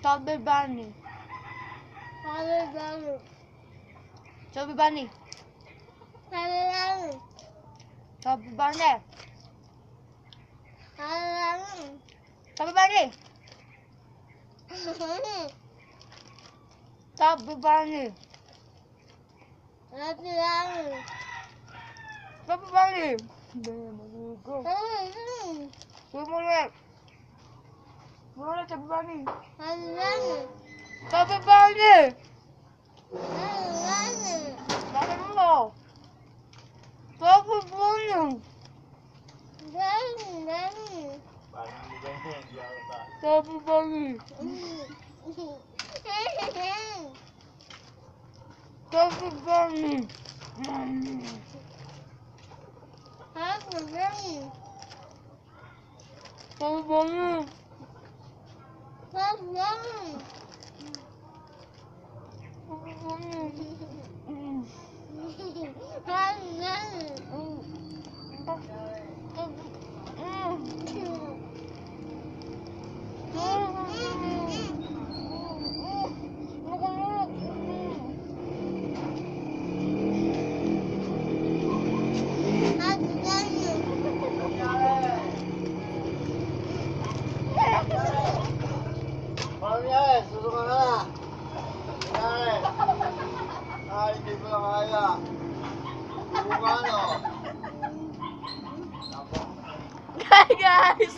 Chubby Bunny. Chubby Bunny. Chubby Bunny. Chubby Bunny. Chubby Bunny. Chubby Bunny. Go. Go mo ulit. Go ulit, Chubby Bunny. Chubby Bunny. Bakit mo? Chubby Bunny. Chubby Bunny. Chubby Bunny. Chubby Bunny. Susunod ka na. Nangyari. Hindi ko lang kaya. Bukano. Hi guys!